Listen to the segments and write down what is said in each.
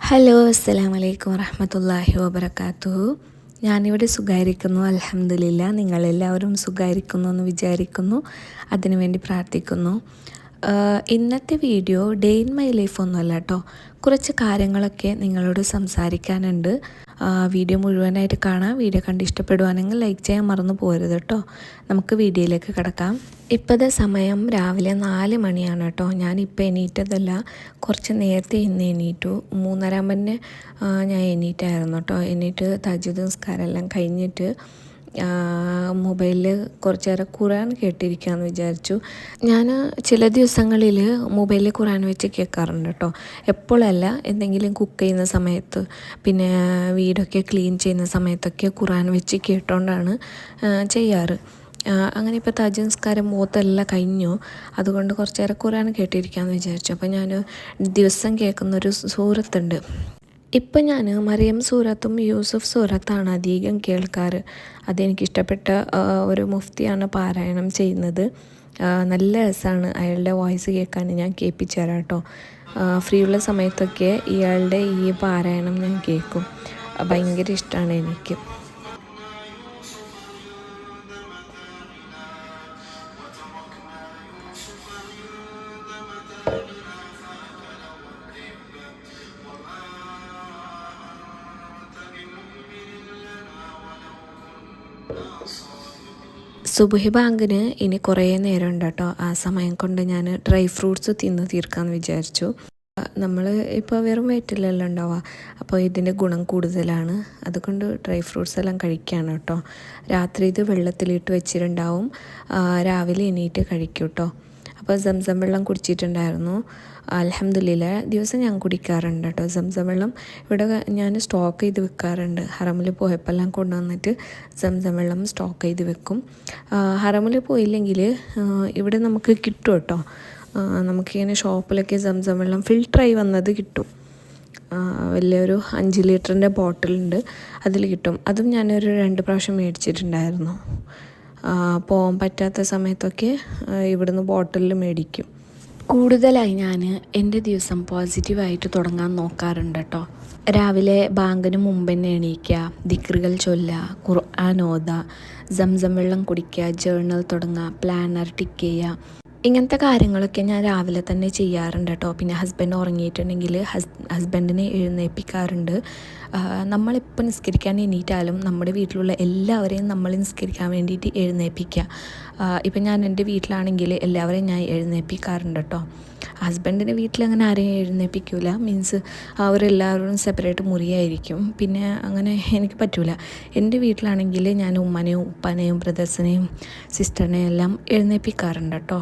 Hello, അസ്സലാമു അലൈക്കും വറഹ്മത്തുള്ളാഹി വബറകാതുഹു. ഞാനിവിടെ സുഖായിരിക്കുന്നു, അൽഹംദുലില്ലാ. നിങ്ങളെല്ലാവരും സുഖായിരിക്കുന്നു എന്ന് വിചാരിക്കുന്നു. അതിനുവേണ്ടി പ്രാർത്ഥിക്കുന്നു. ഇന്നത്തെ video day in my life ഒന്നുമല്ല കേട്ടോ. കുറച്ച് കാര്യങ്ങളൊക്കെ നിങ്ങളോട് സംസാരിക്കാനുണ്ട്. വീഡിയോ മുഴുവനായിട്ട് കാണാം. വീഡിയോ കണ്ട് ഇഷ്ടപ്പെടുവാണെങ്കിൽ ലൈക്ക് ചെയ്യാൻ മറന്നു പോകരുത് കേട്ടോ. നമുക്ക് വീഡിയോയിലേക്ക് കിടക്കാം. ഇപ്പോഴത്തെ സമയം രാവിലെ 4 മണിയാണ് കേട്ടോ. ഞാനിപ്പോൾ എണീറ്റതല്ല, കുറച്ച് നേരത്തെ ഇന്ന് എണീറ്റു. 3:30 ഞാൻ എണീറ്റായിരുന്നു കേട്ടോ. എണീറ്റ് തഹജ്ജുദ് നിസ്കാരമെല്ലാം കഴിഞ്ഞിട്ട് മൊബൈലിൽ കുറച്ച് നേരം ഖുർആൻ കേട്ടിരിക്കാമെന്ന് വിചാരിച്ചു. ഞാൻ ചില ദിവസങ്ങളിൽ മൊബൈലിൽ ഖുർആൻ വെച്ച് കേൾക്കാറുണ്ട് കേട്ടോ. എപ്പോഴല്ല, എന്തെങ്കിലും കുക്ക് ചെയ്യുന്ന സമയത്ത്, പിന്നെ വീടൊക്കെ ക്ലീൻ ചെയ്യുന്ന സമയത്തൊക്കെ ഖുർആൻ വെച്ച് കേട്ടുകൊണ്ടാണ് ചെയ്യാറ്. അങ്ങനെ ഇപ്പോൾ തഹജ്ജുദ് നിസ്കാരം മൂത്തെല്ലാം കഴിഞ്ഞു. അതുകൊണ്ട് കുറച്ച് നേരം ഖുർആൻ കേട്ടിരിക്കാമെന്ന് വിചാരിച്ചു. അപ്പോൾ ഞാൻ ദിവസം കേൾക്കുന്നൊരു സൂറത്തുണ്ട്. ഇപ്പം ഞാൻ മറിയം സൂറത്തും യൂസുഫ് സൂറത്താണ് അധികം കേൾക്കാറ്. അതെനിക്കിഷ്ടപ്പെട്ട ഒരു മുഫ്തിയാണ് പാരായണം ചെയ്യുന്നത്. നല്ല രസമാണ് അയാളുടെ വോയിസ് കേൾക്കാൻ. ഞാൻ കേൾപ്പിച്ചു തരാം കേട്ടോ. ഫ്രീ ഉള്ള സമയത്തൊക്കെ ഇയാളുടെ ഈ പാരായണം ഞാൻ കേൾക്കും. ഭയങ്കര ഇഷ്ടമാണ് എനിക്ക്. സുബഹി ബാങ്കിന് ഇനി കുറേ നേരം ഉണ്ട് കേട്ടോ. ആ സമയം കൊണ്ട് ഞാൻ ഡ്രൈ ഫ്രൂട്ട്സ് തിന്ന് തീർക്കാമെന്ന് വിചാരിച്ചു. നമ്മൾ ഇപ്പോൾ വെറും വയറ്റിലല്ല ഉണ്ടാവുക, അപ്പോൾ ഇതിൻ്റെ ഗുണം കൂടുതലാണ്. അതുകൊണ്ട് ഡ്രൈ ഫ്രൂട്ട്സ് എല്ലാം കഴിക്കുകയാണ് കേട്ടോ. രാത്രി ഇത് വെള്ളത്തിലിട്ട് വെച്ചിട്ടുണ്ടാവും, രാവിലെ എണീറ്റ് കഴിക്കും കേട്ടോ. അപ്പോൾ സംസം വെള്ളം കുടിച്ചിട്ടുണ്ടായിരുന്നു. അൽഹംദുലില്ലാ, ദിവസം ഞാൻ കുടിക്കാറുണ്ട് കേട്ടോ സംസം വെള്ളം. ഇവിടെ ഞാൻ സ്റ്റോക്ക് ചെയ്ത് വെക്കാറുണ്ട്. ഹറമിൽ പോയപ്പോഴെല്ലാം കൊണ്ടുവന്നിട്ട് സംസം വെള്ളം സ്റ്റോക്ക് ചെയ്ത് വെക്കും. ഹറമിൽ പോയില്ലെങ്കിൽ ഇവിടെ നമുക്ക് കിട്ടും കേട്ടോ. നമുക്കിങ്ങനെ ഷോപ്പിലൊക്കെ സംസം വെള്ളം ഫിൽട്ടറായി വന്നത് കിട്ടും. വലിയൊരു 5 ലിറ്ററിൻ്റെ ബോട്ടിലുണ്ട്, അതിൽ കിട്ടും. അതും ഞാനൊരു 2 പ്രാവശ്യം മേടിച്ചിട്ടുണ്ടായിരുന്നു. പോകാൻ പറ്റാത്ത സമയത്തൊക്കെ ഇവിടുന്ന് ബോട്ടിലിൽ മേടിക്കും. കൂടുതലായി ഞാൻ എൻ്റെ ദിവസം പോസിറ്റീവായിട്ട് തുടങ്ങാൻ നോക്കാറുണ്ട് കേട്ടോ. രാവിലെ ബാങ്കിന് മുമ്പ് തന്നെ എണീക്കുക, ദിക്റുകൾ ചൊല്ലുക, ഖുർആൻ ഓതുക, സംസം വെള്ളം കുടിക്കുക, ജേർണൽ തുടങ്ങുക, പ്ലാനർ ടിക്ക് ചെയ്യുക. ഇങ്ങനത്തെ കാര്യങ്ങളൊക്കെ ഞാൻ രാവിലെ തന്നെ ചെയ്യാറുണ്ട് കേട്ടോ. പിന്നെ ഹസ്ബൻഡ് ഉറങ്ങിയിട്ടുണ്ടെങ്കിൽ ഹസ്ബൻഡിനെ എഴുന്നേൽപ്പിക്കാറുണ്ട്. നമ്മളിപ്പോൾ നിസ്കരിക്കാൻ എണീറ്റാലും നമ്മുടെ വീട്ടിലുള്ള എല്ലാവരെയും നമ്മൾ നിസ്കരിക്കാൻ വേണ്ടിയിട്ട് എഴുന്നേൽപ്പിക്കുക. ഇപ്പം ഞാൻ എൻ്റെ വീട്ടിലാണെങ്കിൽ എല്ലാവരെയും ഞാൻ എഴുന്നേൽപ്പിക്കാറുണ്ട് കേട്ടോ. ഹസ്ബൻഡിൻ്റെ വീട്ടിൽ അങ്ങനെ ആരെയും എഴുന്നേൽപ്പിക്കില്ല. മീൻസ് അവരെല്ലാവരും സെപ്പറേറ്റ് മുറിയായിരിക്കും. പിന്നെ അങ്ങനെ എനിക്ക് പറ്റില്ല. എൻ്റെ വീട്ടിലാണെങ്കിൽ ഞാൻ ഉമ്മനെയും ഉപ്പാനെയും ബ്രദേഴ്സിനെയും സിസ്റ്ററിനെയും എല്ലാം എഴുന്നേൽപ്പിക്കാറുണ്ട് കേട്ടോ.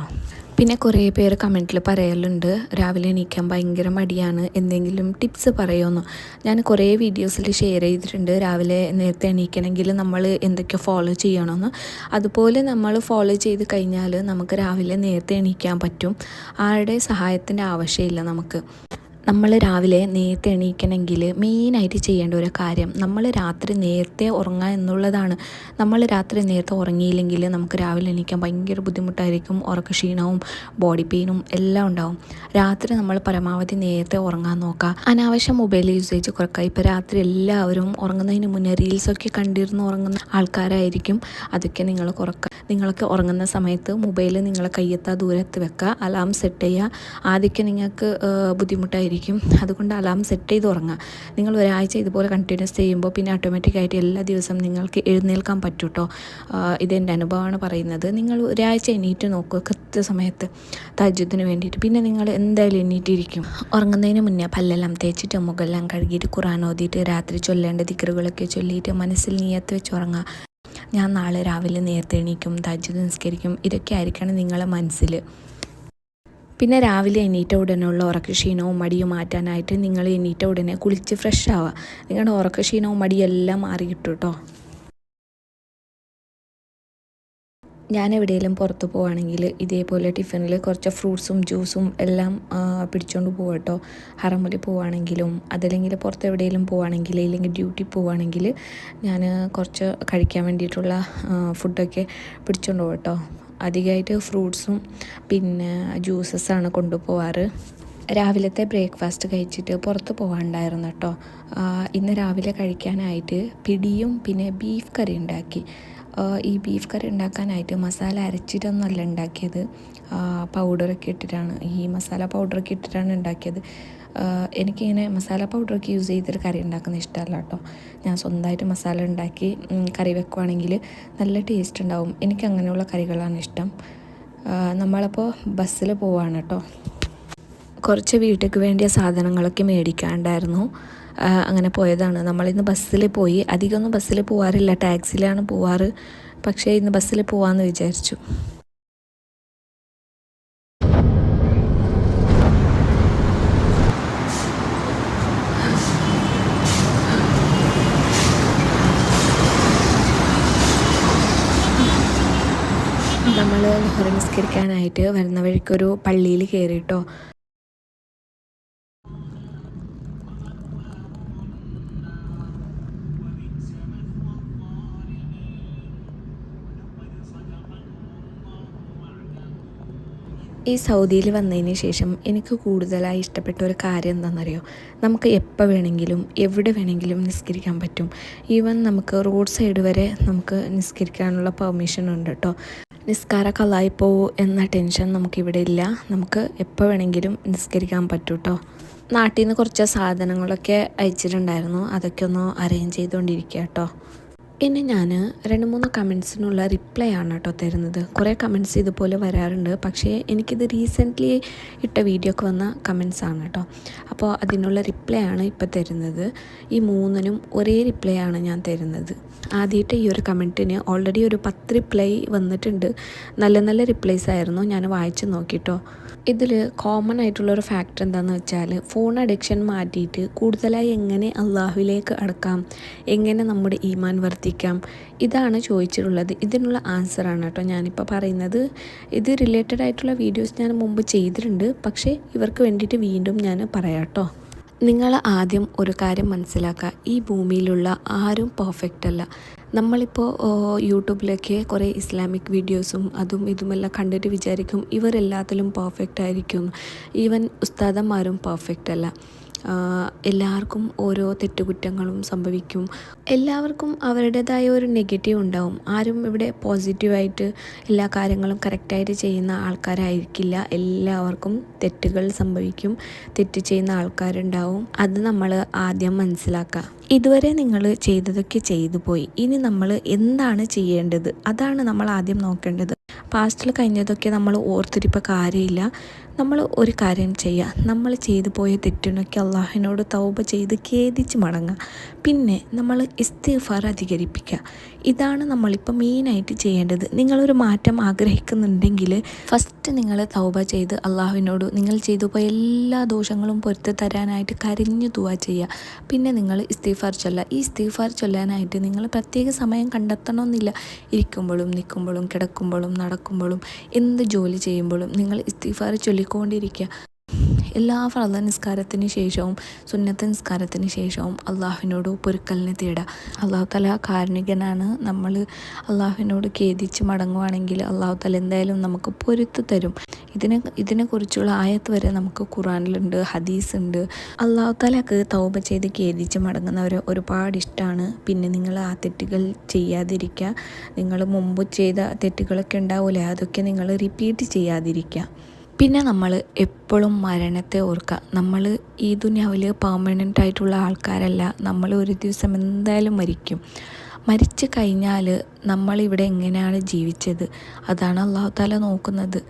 പിന്നെ കുറേ പേര് കമൻറ്റിൽ പറയലുണ്ട് രാവിലെ എണീക്കാൻ ഭയങ്കര മടിയാണ്, എന്തെങ്കിലും ടിപ്സ് പറയുമെന്ന്. ഞാൻ കുറേ വീഡിയോസിൽ ഷെയർ ചെയ്തിട്ടുണ്ട് രാവിലെ നേരത്തെ എണീക്കണമെങ്കിൽ നമ്മൾ എന്തൊക്കെ ഫോളോ ചെയ്യണമെന്ന്. അതുപോലെ നമ്മൾ ഫോളോ ചെയ്ത് കഴിഞ്ഞാൽ നമുക്ക് രാവിലെ നേരത്തെ എണീക്കാൻ പറ്റും. ആരുടെ സഹായത്തിൻ്റെ ആവശ്യമില്ല നമുക്ക്. നമ്മൾ രാവിലെ നേരത്തെ എണീക്കണമെങ്കിൽ മെയിനായിട്ട് ചെയ്യേണ്ട ഒരു കാര്യം, നമ്മൾ രാത്രി നേരത്തെ ഉറങ്ങുക എന്നുള്ളതാണ്. നമ്മൾ രാത്രി നേരത്തെ ഉറങ്ങിയില്ലെങ്കിൽ നമുക്ക് രാവിലെ എണീക്കാൻ ഭയങ്കര ബുദ്ധിമുട്ടായിരിക്കും. ഉറക്കക്ഷീണവും ബോഡി പെയിനും എല്ലാം ഉണ്ടാവും. രാത്രി നമ്മൾ പരമാവധി നേരത്തെ ഉറങ്ങാൻ നോക്കുക. അനാവശ്യം മൊബൈൽ യൂസേജ് കുറക്കുക. ഇപ്പോൾ രാത്രി എല്ലാവരും ഉറങ്ങുന്നതിന് മുന്നേ റീൽസൊക്കെ കണ്ടിരുന്ന് ഉറങ്ങുന്ന ആൾക്കാരായിരിക്കും. അതൊക്കെ നിങ്ങൾ കുറക്കുക. നിങ്ങൾക്ക് ഉറങ്ങുന്ന സമയത്ത് മൊബൈൽ നിങ്ങളെ കയ്യെത്താ ദൂരത്ത് വെക്കുക. അലാം സെറ്റ് ചെയ്യുക. ആദ്യമൊക്കെ നിങ്ങൾക്ക് ബുദ്ധിമുട്ടായിരിക്കും. അതുകൊണ്ട് അലാം സെറ്റ് ചെയ്ത് ഉറങ്ങുക. നിങ്ങൾ ഒരാഴ്ച ഇതുപോലെ കണ്ടിന്യൂസ് ചെയ്യുമ്പോൾ പിന്നെ ഓട്ടോമാറ്റിക്കായിട്ട് എല്ലാ ദിവസവും നിങ്ങൾക്ക് എഴുന്നേൽക്കാൻ പറ്റും കേട്ടോ. ഇതെൻ്റെ അനുഭവമാണ് പറയുന്നത്. നിങ്ങൾ ഒരാഴ്ച എണീറ്റ് നോക്കുക കൃത്യസമയത്ത് തഹജ്ജുദിന് വേണ്ടിയിട്ട്. പിന്നെ നിങ്ങൾ എന്തായാലും എണീറ്റിരിക്കും. ഉറങ്ങുന്നതിന് മുന്നേ പല്ലെല്ലാം തേച്ചിട്ട് മുഖമെല്ലാം കഴുകിയിട്ട് ഖുർആൻ ഓതിയിട്ട് രാത്രി ചൊല്ലേണ്ട ദിക്റുകളൊക്കെ ചൊല്ലിയിട്ട് മനസ്സിൽ നിയത്ത് വെച്ച് ഉറങ്ങുക. ഞാൻ നാളെ രാവിലെ നേരത്തെ എണീക്കും, തഹജ്ജുദ് നിസ്കരിക്കും. ഇതൊക്കെ ആയിരിക്കണം നിങ്ങളെ മനസ്സിൽ. പിന്നെ രാവിലെ എണീറ്റ ഉടനെയുള്ള ഉറക്കക്ഷീണവും മടിയും മാറ്റാനായിട്ട് നിങ്ങൾ എണീറ്റ ഉടനെ കുളിച്ച് ഫ്രഷ് ആവുക. നിങ്ങളുടെ ഉറക്കക്ഷീണവും മടിയെല്ലാം മാറി കിട്ടും കേട്ടോ. ഞാൻ എവിടെയെങ്കിലും പുറത്ത് പോവുകയാണെങ്കിൽ ഇതേപോലെ ടിഫിനിൽ കുറച്ച് ഫ്രൂട്ട്സും ജ്യൂസും എല്ലാം പിടിച്ചുകൊണ്ട് പോകും കേട്ടോ. ഹറമിൽ പോവുകയാണെങ്കിലും അതല്ലെങ്കിൽ പുറത്ത് എവിടെയെങ്കിലും പോവുകയാണെങ്കിൽ ഇല്ലെങ്കിൽ ഡ്യൂട്ടി പോവുകയാണെങ്കിൽ ഞാൻ കുറച്ച് കഴിക്കാൻ വേണ്ടിയിട്ടുള്ള ഫുഡൊക്കെ പിടിച്ചുകൊണ്ട് പോകും കേട്ടോ. അധികമായിട്ട് ഫ്രൂട്ട്സും പിന്നെ ജ്യൂസസ്സാണ് കൊണ്ടുപോകാറ്. രാവിലത്തെ ബ്രേക്ക്ഫാസ്റ്റ് കഴിച്ചിട്ട് പുറത്ത് പോകാനുണ്ടായിരുന്നു കേട്ടോ. ഇന്ന് രാവിലെ കഴിക്കാനായിട്ട് പിടിയും പിന്നെ ബീഫ് കറി ഉണ്ടാക്കി. ഈ ബീഫ് കറി ഉണ്ടാക്കാനായിട്ട് മസാല അരച്ചിട്ടൊന്നുമല്ല ഉണ്ടാക്കിയത്, പൗഡറൊക്കെ ഇട്ടിട്ടാണ്, ഈ മസാല പൗഡറൊക്കെ ഇട്ടിട്ടാണ് ഉണ്ടാക്കിയത്. എനിക്കിങ്ങനെ മസാല പൗഡറൊക്കെ യൂസ് ചെയ്തിട്ട് കറി ഉണ്ടാക്കുന്ന ഇഷ്ടമല്ല കേട്ടോ. ഞാൻ സ്വന്തമായിട്ട് മസാല ഉണ്ടാക്കി കറി വെക്കുവാണെങ്കിൽ നല്ല ടേസ്റ്റ് ഉണ്ടാവും. എനിക്ക് അങ്ങനെയുള്ള കറികളാണ് ഇഷ്ടം. നമ്മളപ്പോൾ ബസ്സിൽ പോവാണ് കേട്ടോ. കുറച്ച് വീട്ടിലേക്ക് വേണ്ടിയ സാധനങ്ങളൊക്കെ മേടിക്കാണ്ടായിരുന്നു, അങ്ങനെ പോയതാണ്. നമ്മളിന്ന് ബസ്സിൽ പോയി. അധികമൊന്നും ബസ്സിൽ പോവാറില്ല, ടാക്സിയിലാണ് പോവാറ്. പക്ഷേ ഇന്ന് ബസ്സിൽ പോവാമെന്ന് വിചാരിച്ചു. നമ്മൾ നിസ്കരിക്കാനായിട്ട് വരുന്ന വഴിക്കൊരു പള്ളിയിൽ കയറിയിട്ടോ. ഈ സൗദിയിൽ വന്നതിന് ശേഷം എനിക്ക് കൂടുതലായി ഇഷ്ടപ്പെട്ട ഒരു കാര്യം എന്താണെന്നറിയോ? നമുക്ക് എപ്പോൾ വേണമെങ്കിലും എവിടെ വേണമെങ്കിലും നിസ്കരിക്കാൻ പറ്റും. ഈവൻ നമുക്ക് റോഡ് സൈഡ് വരെ നമുക്ക് നിസ്കരിക്കാനുള്ള പെർമിഷൻ ഉണ്ട് കേട്ടോ. നിസ്കാര കളായി പോവോ എന്ന ടെൻഷൻ നമുക്കിവിടെ ഇല്ല. നമുക്ക് എപ്പോൾ വേണമെങ്കിലും നിസ്കരിക്കാൻ പറ്റും കേട്ടോ. നാട്ടിൽ നിന്ന് കുറച്ച് സാധനങ്ങളൊക്കെ അയച്ചിട്ടുണ്ടായിരുന്നു, അതൊക്കെ ഒന്ന് അറേഞ്ച് ചെയ്തുകൊണ്ടിരിക്കുക കേട്ടോ. ഇനി ഞാൻ 2-3 കമൻസിനുള്ള റിപ്ലൈ ആണ് കേട്ടോ തരുന്നത്. കുറേ കമൻസ് ഇതുപോലെ വരാറുണ്ട്, പക്ഷേ എനിക്കിത് റീസെൻ്റ്ലി ഇട്ട വീഡിയോക്ക് വന്ന കമൻസ് ആണ് കേട്ടോ. അപ്പോൾ അതിനുള്ള റിപ്ലൈ ആണ് ഇപ്പോൾ തരുന്നത്. ഈ 3നും ഒരേ റിപ്ലൈ ആണ് ഞാൻ തരുന്നത്. ആദ്യമായിട്ട് ഈ ഒരു കമൻറ്റിന് ഓൾറെഡി ഒരു 10 റിപ്ലൈ വന്നിട്ടുണ്ട്. നല്ല നല്ല റിപ്ലൈസ് ആയിരുന്നു, ഞാൻ വായിച്ച് നോക്കിട്ടോ. ഇതിൽ കോമൺ ആയിട്ടുള്ളൊരു ഫാക്ടർ എന്താണെന്ന് വെച്ചാൽ, ഫോൺ അഡിക്ഷൻ മാറ്റിയിട്ട് കൂടുതലായി എങ്ങനെ അള്ളാഹുവിലേക്ക് അടുക്കാം, എങ്ങനെ നമ്മുടെ ഈമാൻ വർദ്ധിക്കാം, ഇതാണ് ചോദിച്ചിട്ടുള്ളത്. ഇതിനുള്ള ആൻസറാണ് കേട്ടോ ഞാനിപ്പോൾ പറയുന്നത്. ഇത് റിലേറ്റഡ് ആയിട്ടുള്ള വീഡിയോസ് ഞാൻ മുമ്പ് ചെയ്തിട്ടുണ്ട്, പക്ഷേ ഇവർക്ക് വേണ്ടിയിട്ട് വീണ്ടും ഞാൻ പറയാം കേട്ടോ. നിങ്ങൾ ആദ്യം ഒരു കാര്യം മനസ്സിലാക്കുക, ഈ ഭൂമിയിലുള്ള ആരും പെർഫെക്റ്റ് അല്ല. നമ്മളിപ്പോൾ യൂട്യൂബിലൊക്കെ കുറേ ഇസ്ലാമിക് വീഡിയോസും അതും ഇതുമെല്ലാം കണ്ടിട്ട് വിചാരിക്കും ഇവരെല്ലാത്തിലും പെർഫെക്റ്റ് ആയിരിക്കും. ഈവൻ ഉസ്താദന്മാരും പെർഫെക്റ്റ് അല്ല. എല്ലാവർക്കും ഓരോ തെറ്റുകുറ്റങ്ങളും സംഭവിക്കും. എല്ലാവർക്കും അവരുടേതായ ഒരു നെഗറ്റീവ് ഉണ്ടാവും. ആരും ഇവിടെ പോസിറ്റീവായിട്ട് എല്ലാ കാര്യങ്ങളും കറക്റ്റായിട്ട് ചെയ്യുന്ന ആൾക്കാരായിരിക്കില്ല. എല്ലാവർക്കും തെറ്റുകൾ സംഭവിക്കും, തെറ്റ് ചെയ്യുന്ന ആൾക്കാരുണ്ടാവും. അത് നമ്മൾ ആദ്യം മനസ്സിലാക്കുക. ഇതുവരെ നിങ്ങൾ ചെയ്തതൊക്കെ ചെയ്തു പോയി, ഇനി നമ്മൾ എന്താണ് ചെയ്യേണ്ടത് അതാണ് നമ്മൾ ആദ്യം നോക്കേണ്ടത്. പാസ്റ്റിൽ കഴിഞ്ഞതൊക്കെ നമ്മൾ ഓർത്തിരിപ്പോൾ കാര്യമില്ല. നമ്മൾ ഒരു കാര്യം ചെയ്യുക, നമ്മൾ ചെയ്തു പോയ തെറ്റിനൊക്കെ അള്ളാഹിനോട് തൗബ ചെയ്ത് ഖേദിച്ച് മടങ്ങുക. പിന്നെ നമ്മൾ ഇസ്തിഗ്ഫാർ അധികരിപ്പിക്കുക. ഇതാണ് നമ്മളിപ്പോൾ മെയിനായിട്ട് ചെയ്യേണ്ടത്. നിങ്ങളൊരു മാറ്റം ആഗ്രഹിക്കുന്നുണ്ടെങ്കിൽ ഫസ്റ്റ് നിങ്ങൾ തൗബ ചെയ്ത് അള്ളാഹുവിനോട് നിങ്ങൾ ചെയ്തു പോയ എല്ലാ ദോഷങ്ങളും പൊറുത്ത് തരാനായിട്ട് കരഞ്ഞു ദുആ ചെയ്യുക. പിന്നെ നിങ്ങൾ ഇസ്തിഗ്ഫാർ ചൊല്ലുക. ഈ ഇസ്തിഗ്ഫാർ ചൊല്ലാനായിട്ട് നിങ്ങൾ പ്രത്യേക സമയം കണ്ടെത്തണമെന്നില്ല. ഇരിക്കുമ്പോഴും നിൽക്കുമ്പോഴും കിടക്കുമ്പോഴും നടക്കുമ്പോഴും എന്ത് ജോലി ചെയ്യുമ്പോഴും നിങ്ങൾ ഇസ്തിഗ്ഫാർ ചൊല്ലിക്കൊണ്ടിരിക്കുക. എല്ലാ ഫർള് നിസ്കാരത്തിന് ശേഷവും സുന്നത്ത് നിസ്കാരത്തിന് ശേഷവും അള്ളാഹുവിനോട് പൊറുക്കലിനെ തേടുക. അള്ളാഹു തആല കാരുണികനാണ്. നമ്മൾ അള്ളാഹുവിനോട് ഖേദിച്ച് മടങ്ങുവാണെങ്കിൽ അള്ളാഹു തആല എന്തായാലും നമുക്ക് പൊറുത്ത് തരും. ഇതിനെക്കുറിച്ചുള്ള ആയത്ത് വരെ നമുക്ക് ഖുർആനിലുണ്ട്, ഹദീസ് ഉണ്ട്. അള്ളാഹു തആലക്ക് തൗബ ചെയ്ത് ഖേദിച്ച് മടങ്ങുന്നവരെ ഒരുപാട് ഇഷ്ടമാണ്. പിന്നെ നിങ്ങൾ ആ തെറ്റുകൾ ചെയ്യാതിരിക്കുക. നിങ്ങൾ മുമ്പ് ചെയ്ത തെറ്റുകളൊക്കെ ഉണ്ടാവില്ലേ, അതൊക്കെ നിങ്ങൾ റിപ്പീറ്റ് ചെയ്യാതിരിക്കുക. പിന്നെ നമ്മൾ എപ്പോഴും മരണത്തെ ഓർക്കുക. നമ്മൾ ഈ ദുനിയാവിൽ പെർമനൻ്റ് ആയിട്ടുള്ള ആൾക്കാരല്ല. നമ്മൾ ഒരു ദിവസം എന്തായാലും മരിക്കും. മരിച്ചു കഴിഞ്ഞാൽ നമ്മളിവിടെ എങ്ങനെയാണ് ജീവിച്ചത് അതാണ് അല്ലാഹു തആല നോക്കുന്നത്.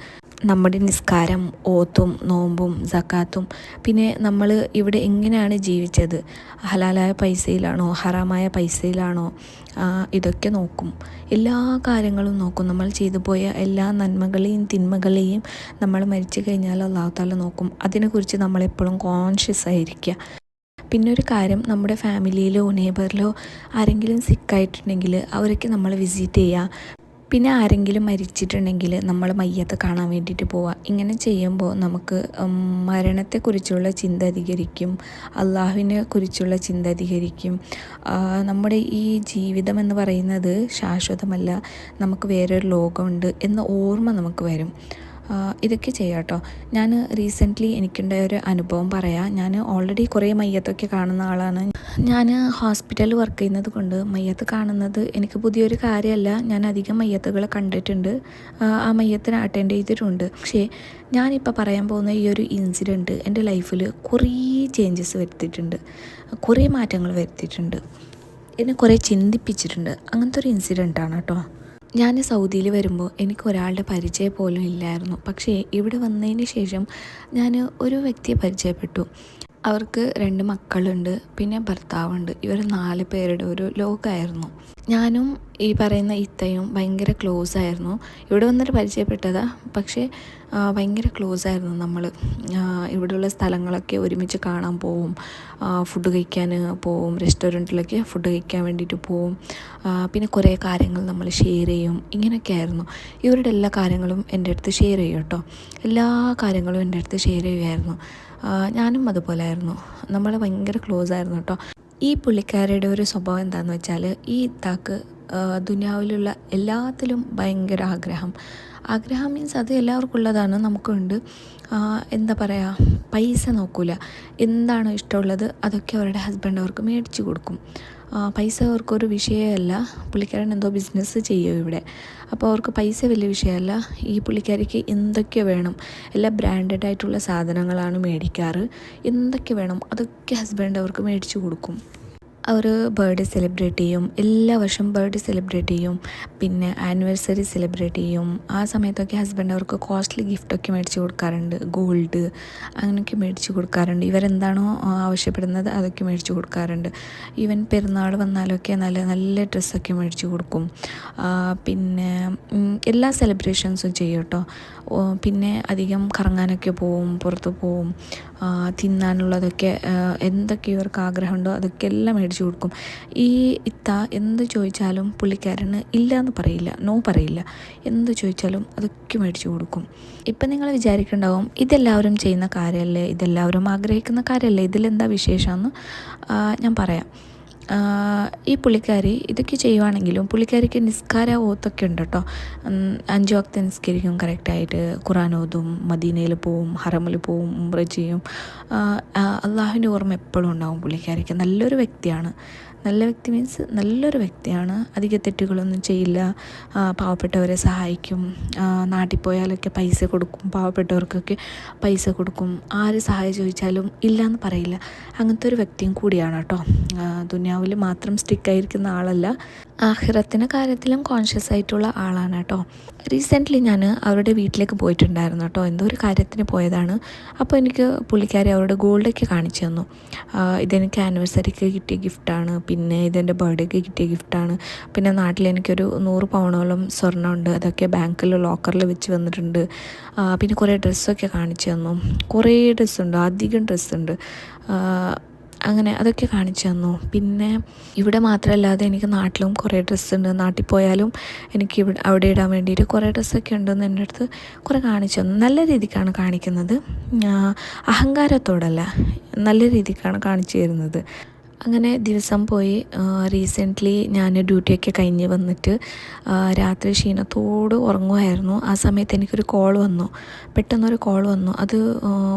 നമ്മുടെ നിസ്കാരം, ഓത്തും, നോമ്പും, സക്കാത്തും, പിന്നെ നമ്മൾ ഇവിടെ എങ്ങനെയാണ് ജീവിച്ചത്, ഹലാലായ പൈസയിലാണോ ഹറാമായ പൈസയിലാണോ, ഇതൊക്കെ നോക്കും. എല്ലാ കാര്യങ്ങളും നോക്കും. നമ്മൾ ചെയ്തു പോയ എല്ലാ നന്മകളെയും തിന്മകളെയും നമ്മൾ മരിച്ചു കഴിഞ്ഞാൽ അല്ലാഹു തആല നോക്കും. അതിനെക്കുറിച്ച് നമ്മളെപ്പോഴും കോൺഷ്യസ് ആയിരിക്കുക. പിന്നെ ഒരു കാര്യം, നമ്മുടെ ഫാമിലിയിലോ നെയ്ബറിലോ ആരെങ്കിലും സിക്കായിട്ടുണ്ടെങ്കിൽ അവരൊക്കെ നമ്മൾ വിസിറ്റ് ചെയ്യുക. പിന്നെ ആരെങ്കിലും മരിച്ചിട്ടുണ്ടെങ്കിൽ നമ്മൾ മയ്യത്ത് കാണാൻ വേണ്ടിയിട്ട് പോവുക. ഇങ്ങനെ ചെയ്യുമ്പോൾ നമുക്ക് മരണത്തെക്കുറിച്ചുള്ള ചിന്ത അധികരിക്കും, അള്ളാഹുവിനെ കുറിച്ചുള്ള ചിന്ത അധികരിക്കും. നമ്മുടെ ഈ ജീവിതം എന്ന് പറയുന്നത് ശാശ്വതമല്ല, നമുക്ക് വേറൊരു ലോകമുണ്ട് എന്ന ഓർമ്മ നമുക്ക് വരും. ഇതൊക്കെ ചെയ്യാം കേട്ടോ. ഞാൻ റീസെൻ്റ്ലി എനിക്കുണ്ടായ ഒരു അനുഭവം പറയാം. ഞാൻ ഓൾറെഡി കുറേ മയ്യത്തൊക്കെ കാണുന്ന ആളാണ്. ഞാൻ ഹോസ്പിറ്റലിൽ വർക്ക് ചെയ്യുന്നത് കൊണ്ട് മയ്യത്ത് കാണുന്നത് എനിക്ക് പുതിയൊരു കാര്യമല്ല. ഞാൻ അധികം മയ്യത്തുകൾ കണ്ടിട്ടുണ്ട്, ആ മയ്യത്തിന് അറ്റൻഡ് ചെയ്തിട്ടുണ്ട്. പക്ഷേ ഞാനിപ്പോൾ പറയാൻ പോകുന്ന ഈ ഒരു ഇൻസിഡൻറ്റ് എൻ്റെ ലൈഫിൽ കുറേ ചേഞ്ചസ് വരുത്തിയിട്ടുണ്ട്, കുറേ മാറ്റങ്ങൾ വരുത്തിയിട്ടുണ്ട്, എന്നെ കുറേ ചിന്തിപ്പിച്ചിട്ടുണ്ട്. അങ്ങനത്തെ ഒരു ഇൻസിഡൻറ്റാണ് കേട്ടോ. ഞാൻ സൗദിയിൽ വരുമ്പോൾ എനിക്ക് ഒരാളുടെ പരിചയം പോലും ഇല്ലായിരുന്നു. പക്ഷേ ഇവിടെ വന്നതിന് ശേഷം ഞാൻ ഒരു വ്യക്തിയെ പരിചയപ്പെട്ടു. അവർക്ക് 2 മക്കളുണ്ട്, പിന്നെ ഭർത്താവുണ്ട്. ഇവർ 4 പേരുടെ ഒരു ലോകമായിരുന്നു. ഞാനും ഈ പറയുന്ന ഇത്തയും ഭയങ്കര ക്ലോസ് ആയിരുന്നു. ഇവിടെ വന്നിട്ട് പരിചയപ്പെട്ടതാ, പക്ഷേ ഭയങ്കര ക്ലോസ് ആയിരുന്നു നമ്മൾ. ഇവിടെയുള്ള സ്ഥലങ്ങളൊക്കെ ഒരുമിച്ച് കാണാൻ പോവും, ഫുഡ് കഴിക്കാൻ പോവും, റെസ്റ്റോറൻറ്റിലൊക്കെ ഫുഡ് കഴിക്കാൻ വേണ്ടിയിട്ട് പോവും. പിന്നെ കുറേ കാര്യങ്ങൾ നമ്മൾ ഷെയർ ചെയ്യും. ഇങ്ങനെയൊക്കെ ആയിരുന്നു. ഇവരുടെ എല്ലാ കാര്യങ്ങളും എൻ്റെ അടുത്ത് ഷെയർ ചെയ്യും കേട്ടോ. എല്ലാ കാര്യങ്ങളും എൻ്റെ അടുത്ത് ഷെയർ ചെയ്യുമായിരുന്നു. ഞാനും അതുപോലെ ആയിരുന്നു. നമ്മൾ ഭയങ്കര ക്ലോസ് ആയിരുന്നു കേട്ടോ. ഈ പുള്ളിക്കാരിയുടെ ഒരു സ്വഭാവം എന്താണെന്ന് വെച്ചാൽ, ഈ ഇത്താക്ക് ദുനിയാവിലുള്ള എല്ലാത്തിലും ഭയങ്കര ആഗ്രഹം മീൻസ് അത് എല്ലാവർക്കും ഉള്ളതാണ്, നമുക്കുണ്ട്. എന്താ പറയുക, പൈസ നോക്കൂല. എന്താണോ ഇഷ്ടമുള്ളത് അതൊക്കെ അവരുടെ ഹസ്ബൻഡ് അവർക്ക് മേടിച്ച് കൊടുക്കും. പൈസ അവർക്കൊരു വിഷയമല്ല. പുള്ളിക്കാരൻ എന്തോ ബിസിനസ് ചെയ്യും ഇവിടെ, അപ്പോൾ അവർക്ക് പൈസ വലിയ വിഷയമല്ല. ഈ പുള്ളിക്കാരിക്ക് എന്തൊക്കെ വേണം, എല്ലാം ബ്രാൻഡഡ് ആയിട്ടുള്ള സാധനങ്ങളാണ് മേടിക്കാറ്. എന്തൊക്കെ വേണം അതൊക്കെ ഹസ്ബൻഡ് അവർക്ക് മേടിച്ച് കൊടുക്കും. അവർ ബർത്ത്ഡേ സെലിബ്രേറ്റ് ചെയ്യും, എല്ലാ വർഷവും ബർത്ത്ഡേ സെലിബ്രേറ്റ് ചെയ്യും, പിന്നെ ആനിവേഴ്സറി സെലിബ്രേറ്റ് ചെയ്യും. ആ സമയത്തൊക്കെ ഹസ്ബൻഡ് അവർക്ക് കോസ്റ്റ്ലി ഗിഫ്റ്റൊക്കെ മേടിച്ച് കൊടുക്കാറുണ്ട്, ഗോൾഡ് അങ്ങനെയൊക്കെ മേടിച്ച് കൊടുക്കാറുണ്ട്. ഇവരെന്താണോ ആവശ്യപ്പെടുന്നത് അതൊക്കെ മേടിച്ച് കൊടുക്കാറുണ്ട്. ഈവൻ പെരുന്നാൾ വന്നാലൊക്കെ നല്ല നല്ല ഡ്രസ്സൊക്കെ മേടിച്ച് കൊടുക്കും. പിന്നെ എല്ലാ സെലിബ്രേഷൻസും ചെയ്യും കേട്ടോ. പിന്നെ അധികം കറങ്ങാനൊക്കെ പോവും, പുറത്ത് പോവും. തിന്നാനുള്ളതൊക്കെ എന്തൊക്കെ ഇവർക്ക് ആഗ്രഹമുണ്ടോ അതൊക്കെ എല്ലാം മേടിച്ച് കൊടുക്കും. ഈ ഇത്ത എന്ത് ചോദിച്ചാലും പുള്ളിക്കാരന് ഇല്ല എന്ന് പറയില്ല, നോ പറയില്ല. എന്ത് ചോദിച്ചാലും അതൊക്കെ മേടിച്ച് കൊടുക്കും. ഇപ്പം നിങ്ങൾ വിചാരിക്കുന്നുണ്ടാവും, ഇതെല്ലാവരും ചെയ്യുന്ന കാര്യമല്ലേ, ഇതെല്ലാവരും ആഗ്രഹിക്കുന്ന കാര്യമല്ലേ, ഇതിലെന്താ വിശേഷമെന്ന് ഞാൻ പറയാം. ഈ പുള്ളിക്കാരി ഇതൊക്കെ ചെയ്യുവാണെങ്കിലും പുള്ളിക്കാരിക്ക് നിസ്കാര ഓത്തൊക്കെ ഉണ്ട് കേട്ടോ. 5 വക്ത് നിസ്കരിക്കും കറക്റ്റായിട്ട്, ഖുർആൻ ഓതും, മദീനയിൽ പോവും, ഹറമിൽ പോവും, ഉംറ ചെയ്യും. അള്ളാഹുവിൻ്റെ ഓർമ്മ എപ്പോഴും ഉണ്ടാവും പുള്ളിക്കാരിക്ക്. നല്ലൊരു വ്യക്തിയാണ്. നല്ല വ്യക്തി മീൻസ് നല്ലൊരു വ്യക്തിയാണ്. അധിക തെറ്റുകളൊന്നും ചെയ്യില്ല. പാവപ്പെട്ടവരെ സഹായിക്കും. നാട്ടിൽ പോയാലൊക്കെ പൈസ കൊടുക്കും, പാവപ്പെട്ടവർക്കൊക്കെ പൈസ കൊടുക്കും. ആര് സഹായം ചോദിച്ചാലും ഇല്ലയെന്ന് പറയില്ല. അങ്ങനത്തെ ഒരു വ്യക്തിയും കൂടിയാണ് കേട്ടോ. ദുനിയാവിൽ മാത്രം സ്റ്റിക്കായിരിക്കുന്ന ആളല്ല, ആഖിറത്തിൻ്റെ കാര്യത്തിലും കോൺഷ്യസ് ആയിട്ടുള്ള ആളാണ് കേട്ടോ. റീസെൻ്റ്ലി ഞാൻ അവരുടെ വീട്ടിലേക്ക് പോയിട്ടുണ്ടായിരുന്നു കേട്ടോ. എന്തോ ഒരു കാര്യത്തിന് പോയതാണ്. അപ്പോൾ എനിക്ക് പുള്ളിക്കാരി അവരുടെ ഗോൾഡൊക്കെ കാണിച്ചു തന്നു. ഇതെനിക്ക് ആനിവേഴ്സറിക്ക് കിട്ടിയ ഗിഫ്റ്റാണ്, പിന്നെ ഇതെൻ്റെ ബർത്ത്ഡേക്ക് കിട്ടിയ ഗിഫ്റ്റാണ്. പിന്നെ നാട്ടിൽ എനിക്കൊരു 100 പൗണോളം സ്വർണ്ണമുണ്ട്, അതൊക്കെ ബാങ്കിൽ ലോക്കറിൽ വെച്ച് വന്നിട്ടുണ്ട്. പിന്നെ കുറേ ഡ്രസ്സൊക്കെ കാണിച്ചു തന്നു. കുറേ ഡ്രസ്സുണ്ട്, അധികം ഡ്രസ്സുണ്ട്. അങ്ങനെ അതൊക്കെ കാണിച്ചു തന്നു. പിന്നെ ഇവിടെ മാത്രമല്ലാതെ എനിക്ക് നാട്ടിലും കുറേ ഡ്രസ്സുണ്ട്. നാട്ടിൽ പോയാലും എനിക്ക് അവിടെ ഇടാൻ വേണ്ടിയിട്ട് കുറേ ഡ്രസ്സൊക്കെ ഉണ്ടെന്ന് എൻ്റെ അടുത്ത് കുറേ കാണിച്ചു തന്നു. നല്ല രീതിക്കാണ് കാണിക്കുന്നത്, അഹങ്കാരത്തോടല്ല, നല്ല രീതിക്കാണ് കാണിച്ചു തരുന്നത്. അങ്ങനെ ദിവസം പോയി. റീസെൻ്റ്ലി ഞാൻ ഡ്യൂട്ടിയൊക്കെ കഴിഞ്ഞ് വന്നിട്ട് രാത്രി ക്ഷീണത്തോട് ഉറങ്ങുമായിരുന്നു. ആ സമയത്ത് എനിക്കൊരു കോൾ വന്നു, പെട്ടെന്നൊരു കോൾ വന്നു. അത്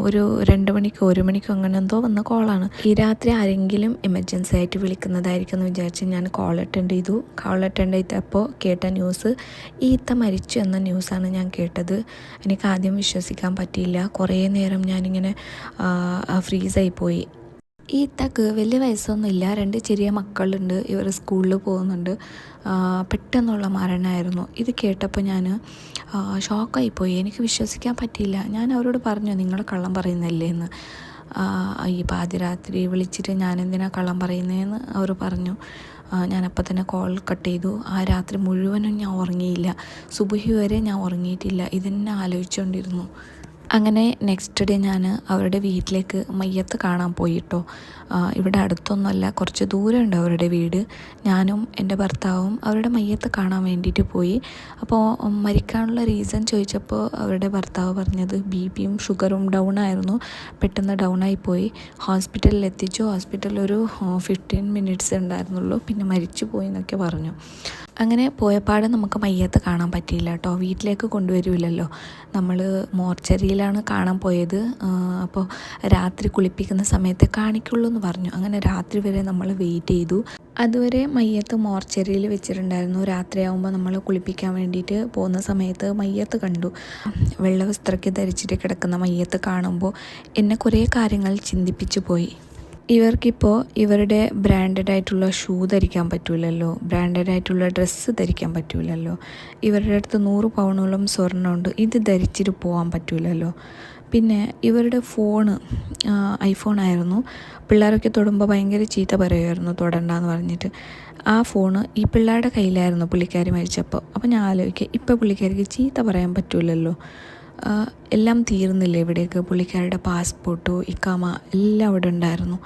ഒരു 2 മണിക്കോ 1 മണിക്കോ അങ്ങനെ എന്തോ വന്ന കോളാണ്. ഈ രാത്രി ആരെങ്കിലും എമർജൻസി ആയിട്ട് വിളിക്കുന്നതായിരിക്കും എന്ന് വിചാരിച്ച് ഞാൻ കോൾ അറ്റൻഡ് ചെയ്തു. കോൾ അറ്റൻഡ് ചെയ്തപ്പോൾ കേട്ട ന്യൂസ് ഈ ഇത്ത മരിച്ചു എന്ന ന്യൂസാണ് ഞാൻ കേട്ടത്. എനിക്ക് ആദ്യം വിശ്വസിക്കാൻ പറ്റിയില്ല. കുറേ നേരം ഞാനിങ്ങനെ ഫ്രീസായിപ്പോയി. ഈ ഇത്താക്ക് വലിയ വയസ്സൊന്നുമില്ല, 2 ചെറിയ മക്കളുണ്ട്, ഇവർ സ്കൂളിൽ പോകുന്നുണ്ട്. പെട്ടെന്നുള്ള മരണമായിരുന്നു. ഇത് കേട്ടപ്പോൾ ഞാൻ ഷോക്കായിപ്പോയി. എനിക്ക് വിശ്വസിക്കാൻ പറ്റിയില്ല. ഞാൻ അവരോട് പറഞ്ഞു, നിങ്ങൾ കള്ളം പറയുന്നില്ലേ എന്ന്. ഈ പാതിരാത്രി വിളിച്ചിട്ട് ഞാൻ എന്തിനാ കള്ളം പറയുന്നതെന്ന് അവർ പറഞ്ഞു. ഞാനപ്പോൾ തന്നെ കോൾ കട്ട് ചെയ്തു. ആ രാത്രി മുഴുവനും ഞാൻ ഉറങ്ങിയില്ല, സുബഹി വരെ ഞാൻ ഉറങ്ങിയിട്ടില്ല, ഇതെന്നെ ആലോചിച്ചുകൊണ്ടിരുന്നു. അങ്ങനെ നെക്സ്റ്റ് ഡേ ഞാൻ അവരുടെ വീട്ടിലേക്ക് മയ്യത്ത് കാണാൻ പോയിട്ടോ. ഇവിടെ അടുത്തൊന്നുമല്ല, കുറച്ച് ദൂരമുണ്ട് അവരുടെ വീട്. ഞാനും എൻ്റെ ഭർത്താവും അവരുടെ മയ്യത്ത് കാണാൻ വേണ്ടിയിട്ട് പോയി. അപ്പോൾ മരിക്കാനുള്ള റീസൺ ചോദിച്ചപ്പോൾ അവരുടെ ഭർത്താവ് പറഞ്ഞത് ബിപിയും ഷുഗറും ഡൗൺ ആയിരുന്നു, പെട്ടെന്ന് ഡൗൺ ആയിപ്പോയി. ഹോസ്പിറ്റലിൽ എത്തിച്ചു. ഹോസ്പിറ്റലിൽ ഒരു 15 മിനിറ്റ്സ് ഉണ്ടായിരുന്നുള്ളൂ, പിന്നെ മരിച്ചു പോയി എന്നൊക്കെ പറഞ്ഞു. അങ്ങനെ പോയപാട് നമുക്ക് മയ്യത്ത് കാണാൻ പറ്റിയില്ല കേട്ടോ. വീട്ടിലേക്ക് കൊണ്ടുവരില്ലല്ലോ, നമ്മൾ മോർച്ചറിയിലാണ് കാണാൻ പോയത്. അപ്പോൾ രാത്രി കുളിപ്പിക്കുന്ന സമയത്ത് കാണിക്കുള്ളൂ എന്ന് പറഞ്ഞു. അങ്ങനെ രാത്രി വരെ നമ്മൾ വെയിറ്റ് ചെയ്തു. അതുവരെ മയ്യത്ത് മോർച്ചറിയിൽ വെച്ചിട്ടുണ്ടായിരുന്നു. രാത്രിയാകുമ്പോൾ നമ്മൾ കുളിപ്പിക്കാൻ വേണ്ടിയിട്ട് പോകുന്ന സമയത്ത് മയ്യത്ത് കണ്ടു. വെള്ള വസ്ത്രമൊക്കെ ധരിച്ചിട്ട് കിടക്കുന്ന മയ്യത്ത് കാണുമ്പോൾ എന്നെ കുറേ കാര്യങ്ങൾ ചിന്തിപ്പിച്ചു പോയി. ഇവർക്കിപ്പോൾ ഇവരുടെ ബ്രാൻഡഡ് ആയിട്ടുള്ള ഷൂ ധരിക്കാൻ പറ്റില്ലല്ലോ, ബ്രാൻഡഡ് ആയിട്ടുള്ള ഡ്രസ്സ് ധരിക്കാൻ പറ്റില്ലല്ലോ. ഇവരുടെ അടുത്ത് 100 പൗണോളം സ്വർണ്ണമുണ്ട്, ഇത് ധരിച്ചിട്ട് പോകാൻ പറ്റില്ലല്ലോ. പിന്നെ ഇവരുടെ ഫോണ് ഐഫോൺ ആയിരുന്നു. പിള്ളേരൊക്കെ തൊടുമ്പോൾ ഭയങ്കര ചീത്ത പറയുമായിരുന്നു, തൊടണ്ടെന്ന് പറഞ്ഞിട്ട്. ആ ഫോണ് ഈ പിള്ളേരുടെ കയ്യിലായിരുന്നു പുള്ളിക്കാരി മരിച്ചപ്പോൾ. അപ്പോൾ ഞാൻ ആലോചിക്കുക, ഇപ്പോൾ പുള്ളിക്കാരിക്ക് ചീത്ത പറയാൻ പറ്റില്ലല്ലോ. എല്ലാം തീർന്നില്ലേ ഇവിടേക്ക്. പുള്ളിക്കാരുടെ പാസ്പോർട്ടോ ഇക്കാമ എല്ലാം അവിടെ ഉണ്ടായിരുന്നു.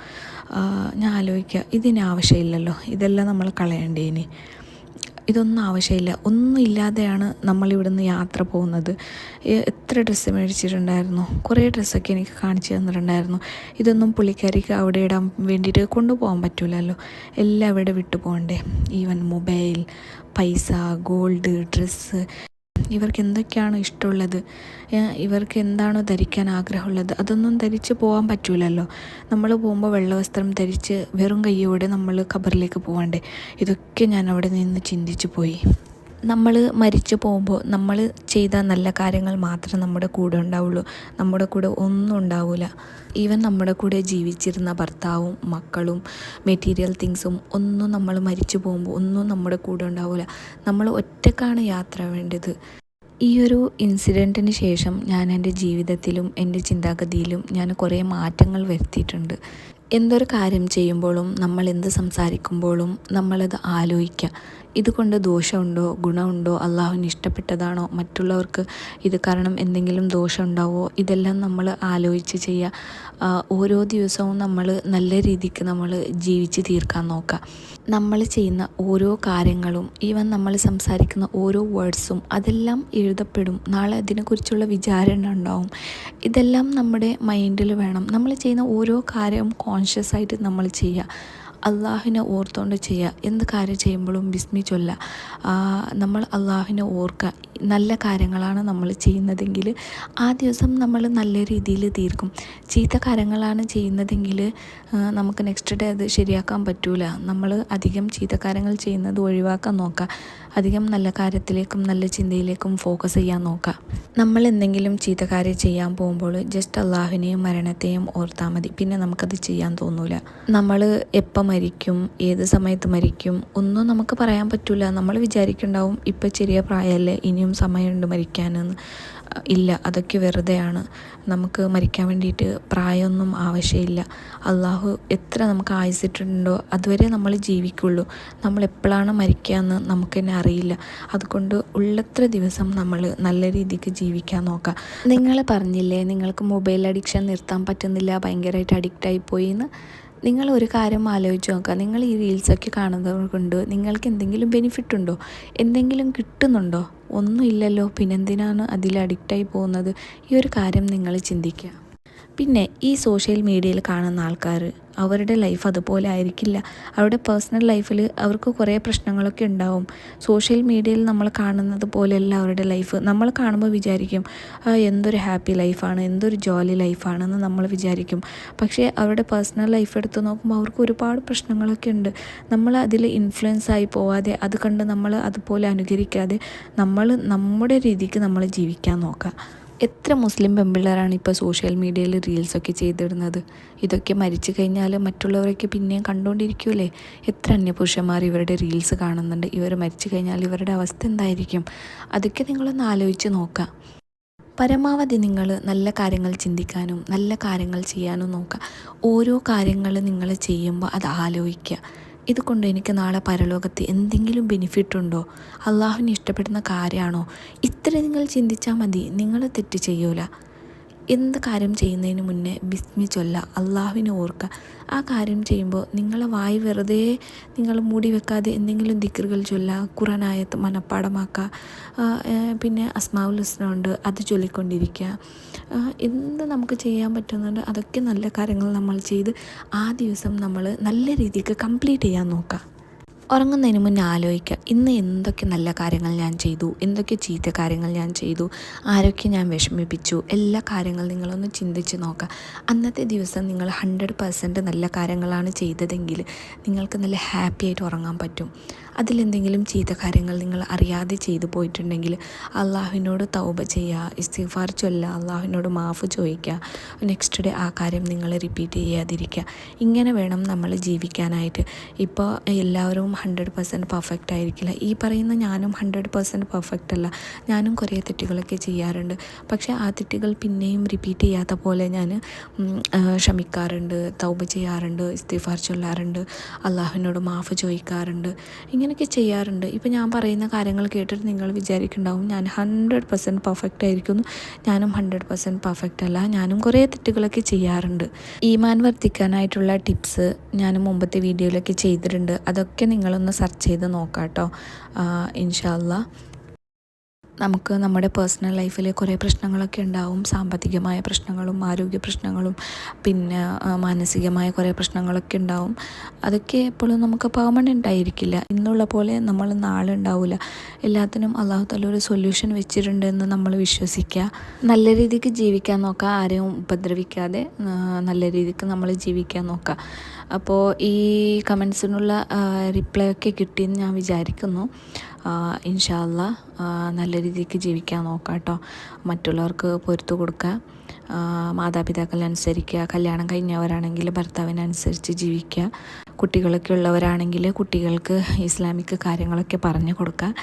ഞാൻ ആലോചിക്കുക, ഇതിനാവശ്യമില്ലല്ലോ, ഇതെല്ലാം നമ്മൾ കളയണ്ടേനി. ഇതൊന്നും ആവശ്യമില്ല. ഒന്നും ഇല്ലാതെയാണ് നമ്മളിവിടുന്ന് യാത്ര പോകുന്നത്. എത്ര ഡ്രസ്സ് മേടിച്ചിട്ടുണ്ടായിരുന്നു, കുറേ ഡ്രസ്സൊക്കെ എനിക്ക് കാണിച്ചു തന്നിട്ടുണ്ടായിരുന്നു. ഇതൊന്നും പുള്ളിക്കാരിക്ക് അവിടെ ഇടാൻ വേണ്ടിയിട്ട് കൊണ്ടുപോകാൻ പറ്റില്ലല്ലോ, എല്ലാം അവിടെ വിട്ടു പോകണ്ടേ. ഈവൻ മൊബൈൽ, പൈസ, ഗോൾഡ്, ഡ്രസ്സ്, ഇവർക്ക് എന്തൊക്കെയാണോ ഇഷ്ടമുള്ളത്, ഇവർക്ക് എന്താണോ ധരിക്കാൻ ആഗ്രഹമുള്ളത്, അതൊന്നും ധരിച്ച് പോകാൻ പറ്റില്ലല്ലോ. നമ്മൾ പോകുമ്പോൾ വെള്ളവസ്ത്രം ധരിച്ച് വെറും കയ്യോടെ നമ്മൾ ഖബറിലേക്ക് പോകണ്ടേ. ഇതൊക്കെ ഞാൻ അവിടെ നിന്ന് ചിന്തിച്ചു പോയി. നമ്മൾ മരിച്ചു പോകുമ്പോൾ നമ്മൾ ചെയ്ത നല്ല കാര്യങ്ങൾ മാത്രമേ നമ്മുടെ കൂടെ ഉണ്ടാവുള്ളൂ, നമ്മുടെ കൂടെ ഒന്നും ഉണ്ടാവില്ല. ഈവൻ നമ്മുടെ കൂടെ ജീവിച്ചിരുന്ന ഭർത്താവും മക്കളും മെറ്റീരിയൽ തിങ്സും ഒന്നും നമ്മൾ മരിച്ചു പോകുമ്പോൾ ഒന്നും നമ്മുടെ കൂടെ ഉണ്ടാവില്ല. നമ്മൾ ഒറ്റക്കാണ് യാത്ര വേണ്ടത്. ഈ ഒരു ഇൻസിഡൻറ്റിന് ശേഷം ഞാൻ എൻ്റെ ജീവിതത്തിലും എൻ്റെ ചിന്താഗതിയിലും ഞാൻ കുറേ മാറ്റങ്ങൾ വരുത്തിയിട്ടുണ്ട്. എന്തൊരു കാര്യം ചെയ്യുമ്പോഴും നമ്മൾ എന്ത് സംസാരിക്കുമ്പോഴും നമ്മളത് ആലോചിക്കുക. ഇതുകൊണ്ട് ദോഷമുണ്ടോ ഗുണമുണ്ടോ, അള്ളാഹുവിന് ഇഷ്ടപ്പെട്ടതാണോ, മറ്റുള്ളവർക്ക് ഇത് കാരണം എന്തെങ്കിലും ദോഷം ഉണ്ടാവോ, ഇതെല്ലാം നമ്മൾ ആലോചിച്ച് ചെയ്യുക. ഓരോ ദിവസവും നമ്മൾ നല്ല രീതിക്ക് നമ്മൾ ജീവിച്ച് തീർക്കാൻ നോക്കുക. നമ്മൾ ചെയ്യുന്ന ഓരോ കാര്യങ്ങളും, ഈവൻ നമ്മൾ സംസാരിക്കുന്ന ഓരോ വേർഡ്സും അതെല്ലാം എഴുതപ്പെടും. നാളെ അതിനെക്കുറിച്ചുള്ള വിചാരണ ഉണ്ടാവും. ഇതെല്ലാം നമ്മുടെ മൈൻഡിൽ വേണം. നമ്മൾ ചെയ്യുന്ന ഓരോ കാര്യവും കോൺഷ്യസ് ആയിട്ട് നമ്മൾ ചെയ്യുക. അള്ളാഹുവിനെ ഓർത്തുകൊണ്ട് ചെയ്യുക. എന്ത് കാര്യം ചെയ്യുമ്പോഴും ബിസ്മി ചൊല്ലുക. നമ്മൾ അള്ളാഹുവിനെ ഓർക്കുക. നല്ല കാര്യങ്ങളാണ് നമ്മൾ ചെയ്യുന്നതെങ്കിൽ ആ ദിവസം നമ്മൾ നല്ല രീതിയിൽ തീർക്കും. ചീത്ത കാര്യങ്ങളാണ് ചെയ്യുന്നതെങ്കിൽ നമുക്ക് നെക്സ്റ്റ് ഡേ അത് ശരിയാക്കാൻ പറ്റില്ല. നമ്മൾ അധികം ചീത്ത കാര്യങ്ങൾ ചെയ്യുന്നത് ഒഴിവാക്കാൻ നോക്കുക. അധികം നല്ല കാര്യത്തിലേക്കും നല്ല ചിന്തയിലേക്കും ഫോക്കസ് ചെയ്യാൻ നോക്കുക. നമ്മൾ എന്തെങ്കിലും ചീത്ത കാര്യം ചെയ്യാൻ പോകുമ്പോൾ ജസ്റ്റ് അള്ളാഹുവിനെയും മരണത്തെയും ഓർത്താൽ മതി. പിന്നെ നമുക്കത് ചെയ്യാൻ തോന്നില്ല. നമ്മൾ എപ്പം മരിക്കും, ഏത് സമയത്ത് മരിക്കും ഒന്നും നമുക്ക് പറയാൻ പറ്റില്ല. നമ്മൾ വിചാരിക്കുന്നുണ്ടാവും ഇപ്പം ചെറിയ പ്രായമല്ലേ, ഇനിയും സമയമുണ്ട് മരിക്കാനെന്ന്. ഇല്ല, അതൊക്കെ വെറുതെയാണ്. നമുക്ക് മരിക്കാൻ വേണ്ടിയിട്ട് പ്രായമൊന്നും ആവശ്യമില്ല. അള്ളാഹു എത്ര നമുക്ക് ആയുസിട്ടുണ്ടോ അതുവരെ നമ്മൾ ജീവിക്കുള്ളൂ. നമ്മൾ എപ്പോഴാണ് മരിക്കുകയെന്ന് നമുക്ക് തന്നെ അറിയില്ല. അതുകൊണ്ട് ഉള്ളത്ര ദിവസം നമ്മൾ നല്ല രീതിക്ക് ജീവിക്കാൻ നോക്കാം. നിങ്ങൾ പറഞ്ഞില്ലേ നിങ്ങൾക്ക് മൊബൈൽ അഡിക്ഷൻ നിർത്താൻ പറ്റുന്നില്ല, ഭയങ്കരമായിട്ട് അഡിക്റ്റായി പോയി എന്ന്. നിങ്ങൾ ഒരു കാര്യം ആലോചിച്ച് നോക്കുക. നിങ്ങൾ ഈ റീൽസൊക്കെ കാണുന്നത് കൊണ്ട് നിങ്ങൾക്ക് എന്തെങ്കിലും ബെനിഫിറ്റ് ഉണ്ടോ, എന്തെങ്കിലും കിട്ടുന്നുണ്ടോ? ഒന്നും ഇല്ലല്ലോ. പിന്നെന്തിനാണ് അതിൽ അഡിക്റ്റായി പോകുന്നത്? ഈ ഒരു കാര്യം നിങ്ങൾ ചിന്തിക്കുക. പിന്നെ ഈ സോഷ്യൽ മീഡിയയിൽ കാണുന്ന ആൾക്കാർ അവരുടെ ലൈഫ് അതുപോലെ ആയിരിക്കില്ല. അവരുടെ പേഴ്സണൽ ലൈഫിൽ അവർക്ക് കുറേ പ്രശ്നങ്ങളൊക്കെ ഉണ്ടാവും. സോഷ്യൽ മീഡിയയിൽ നമ്മൾ കാണുന്നത് പോലെയല്ല അവരുടെ ലൈഫ്. നമ്മൾ കാണുമ്പോൾ വിചാരിക്കും എന്തൊരു ഹാപ്പി ലൈഫാണ്, എന്തൊരു ജോലി ലൈഫാണെന്ന് നമ്മൾ വിചാരിക്കും. പക്ഷേ അവരുടെ പേഴ്സണൽ ലൈഫ് എടുത്ത് നോക്കുമ്പോൾ അവർക്ക് ഒരുപാട് പ്രശ്നങ്ങളൊക്കെ ഉണ്ട്. നമ്മൾ അതിൽ ഇൻഫ്ലുവൻസ് ആയി പോവാതെ, അത് കണ്ട് നമ്മൾ അതുപോലെ അനുകരിക്കാതെ നമ്മൾ നമ്മുടെ രീതിക്ക് നമ്മൾ ജീവിക്കാൻ നോക്കുക. എത്ര മുസ്ലിം പെൺപിള്ളേരാണ് ഇപ്പോൾ സോഷ്യൽ മീഡിയയിൽ റീൽസൊക്കെ ചെയ്തിടുന്നത്. ഇതൊക്കെ മരിച്ചു കഴിഞ്ഞാൽ മറ്റുള്ളവരൊക്കെ പിന്നെയും കണ്ടുകൊണ്ടിരിക്കുമല്ലേ. എത്ര അന്യപുരുഷന്മാർ ഇവരുടെ റീൽസ് കാണുന്നുണ്ട്. ഇവർ മരിച്ചു കഴിഞ്ഞാൽ ഇവരുടെ അവസ്ഥ എന്തായിരിക്കും? അതൊക്കെ നിങ്ങളൊന്ന് ആലോചിച്ച് നോക്കുക. പരമാവധി നിങ്ങൾ നല്ല കാര്യങ്ങൾ ചിന്തിക്കാനും നല്ല കാര്യങ്ങൾ ചെയ്യാനും നോക്കുക. ഓരോ കാര്യങ്ങൾ നിങ്ങൾ ചെയ്യുമ്പോൾ അത് ആലോചിക്കുക. ഇതുകൊണ്ട് എനിക്ക് നാളെ പരലോകത്ത് എന്തെങ്കിലും ബെനിഫിറ്റ് ഉണ്ടോ, അള്ളാഹുവിന് ഇഷ്ടപ്പെടുന്ന കാര്യമാണോ, ഇത്ര നിങ്ങൾ ചിന്തിച്ചാൽ മതി. നിങ്ങൾ തെറ്റ് ചെയ്യൂല. എന്ത് കാര്യം ചെയ്യുന്നതിന് മുന്നേ ബിസ്മി ചൊല്ല, അള്ളാഹുവിനെ ഓർക്കുക. ആ കാര്യം ചെയ്യുമ്പോൾ നിങ്ങളെ വായി വെറുതെ നിങ്ങൾ മൂടി വെക്കാതെ എന്തെങ്കിലും ദിക്റുകൾ ചൊല്ല, ഖുർആൻ ആയത്ത് മനഃപ്പാടമാക്കുക. പിന്നെ അസ്മാഉൽ ഹുസ്ന ഉണ്ട്, അത് ചൊല്ലിക്കൊണ്ടിരിക്കുക. എന്ത് നമുക്ക് ചെയ്യാൻ പറ്റുന്നുണ്ട് അതൊക്കെ നല്ല കാര്യങ്ങൾ നമ്മൾ ചെയ്ത് ആ ദിവസം നമ്മൾ നല്ല രീതിക്ക് കംപ്ലീറ്റ് ചെയ്യാൻ നോക്കുക. ഉറങ്ങുന്നതിന് മുന്നേ ആലോചിക്കുക, ഇന്ന് എന്തൊക്കെ നല്ല കാര്യങ്ങൾ ഞാൻ ചെയ്തു, എന്തൊക്കെ ചീത്ത കാര്യങ്ങൾ ഞാൻ ചെയ്തു, ആരൊക്കെ ഞാൻ വിഷമിപ്പിച്ചു, എല്ലാ കാര്യങ്ങളും നിങ്ങളൊന്ന് ചിന്തിച്ച് നോക്കുക. അന്നത്തെ ദിവസം നിങ്ങൾ 100% നല്ല കാര്യങ്ങളാണ് ചെയ്തതെങ്കിൽ നിങ്ങൾക്ക് നല്ല ഹാപ്പി ആയിട്ട് ഉറങ്ങാൻ പറ്റും. അതിലെന്തെങ്കിലും ചീത്ത കാര്യങ്ങൾ നിങ്ങൾ അറിയാതെ ചെയ്തു പോയിട്ടുണ്ടെങ്കിൽ അള്ളാഹുവിനോട് തൗബ ചെയ്യുക, ഇസ്തിഗ്ഫാർ ചൊല്ലുക, അള്ളാഹുവിനോട് മാഫ് ചോദിക്കുക. നെക്സ്റ്റ് ഡേ ആ കാര്യം നിങ്ങൾ റിപ്പീറ്റ് ചെയ്യാതിരിക്കുക. ഇങ്ങനെ വേണം നമ്മൾ ജീവിക്കാനായിട്ട്. ഇപ്പോൾ എല്ലാവരും 100% പെർഫെക്റ്റ് ആയിരിക്കില്ല. ഈ പറയുന്ന ഞാനും 100% പെർഫെക്റ്റ് അല്ല. ഞാനും കുറേ തെറ്റുകളൊക്കെ ചെയ്യാറുണ്ട്. പക്ഷേ ആ തെറ്റുകൾ പിന്നെയും റിപ്പീറ്റ് ചെയ്യാത്ത പോലെ ഞാൻ ക്ഷമിക്കാറുണ്ട്, തൗബ ചെയ്യാറുണ്ട്, ഇസ്തിഗ്ഫാർ ചൊല്ലാറുണ്ട്, അള്ളാഹുവിനോട് മാഫ് ചോദിക്കാറുണ്ട്. ഇങ്ങനെയൊക്കെ ചെയ്യാറുണ്ട്. ഇപ്പോൾ ഞാൻ പറയുന്ന കാര്യങ്ങൾ കേട്ടിട്ട് നിങ്ങൾ വിചാരിക്കുന്നുണ്ടാവും ഞാൻ 100% പെർഫെക്റ്റ് ആയിരിക്കുന്നു. ഞാനും 100% പെർഫെക്റ്റ് അല്ല, ഞാനും കുറേ തെറ്റുകളൊക്കെ ചെയ്യാറുണ്ട്. ഈമാൻ വർദ്ധിക്കാനായിട്ടുള്ള ടിപ്സ് ഞാൻ മുമ്പത്തെ വീഡിയോയിലൊക്കെ ചെയ്തിട്ടുണ്ട്. അതൊക്കെ നിങ്ങളൊന്ന് സെർച്ച് ചെയ്ത് നോക്കാം കേട്ടോ. ഇൻഷാ അല്ലാഹ്. നമുക്ക് നമ്മുടെ പേഴ്സണൽ ലൈഫിൽ കുറേ പ്രശ്നങ്ങളൊക്കെ ഉണ്ടാവും. സാമ്പത്തികമായ പ്രശ്നങ്ങളും ആരോഗ്യ പ്രശ്നങ്ങളും പിന്നെ മാനസികമായ കുറേ പ്രശ്നങ്ങളൊക്കെ ഉണ്ടാവും. അതൊക്കെ എപ്പോഴും നമുക്ക് പെർമനൻ്റ് ആയിരിക്കില്ല. ഇന്നുള്ള പോലെ നമ്മൾ നാളെ ഉണ്ടാവില്ല. എല്ലാത്തിനും അള്ളാഹു തആല ഒരു സൊല്യൂഷൻ വെച്ചിട്ടുണ്ടെന്ന് നമ്മൾ വിശ്വസിക്കുക. നല്ല രീതിക്ക് ജീവിക്കാൻ നോക്കുക, ആരെയും ഉപദ്രവിക്കാതെ നല്ല രീതിക്ക് നമ്മൾ ജീവിക്കാൻ നോക്കുക. അപ്പോൾ ഈ കമൻസിനുള്ള റിപ്ലൈ ഒക്കെ കിട്ടിയെന്ന് ഞാൻ വിചാരിക്കുന്നു. ഇൻഷാ അല്ലാഹ് നല്ല രീതിക്ക് ജീവിക്കാൻ നോക്കാം കേട്ടോ. മറ്റുള്ളവർക്ക് പൊരുത്തു കൊടുക്കുക, മാതാപിതാക്കളെ അനുസരിക്കുക, കല്യാണം കഴിഞ്ഞവരാണെങ്കിൽ ഭർത്താവിനനുസരിച്ച് ജീവിക്കുക, കുട്ടികളൊക്കെ ഉള്ളവരാണെങ്കിൽ കുട്ടികൾക്ക് ഇസ്ലാമിക് കാര്യങ്ങളൊക്കെ പറഞ്ഞു കൊടുക്കുക.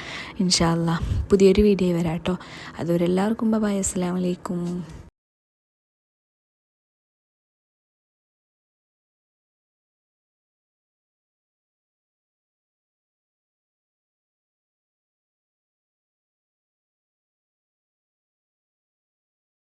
ഇൻഷാ അല്ലാഹ് പുതിയൊരു വീഡിയോ വരാം കേട്ടോ. അതുവരെ എല്ലാവർക്കും ബൈ. അസ്സലാമു അലൈക്കും.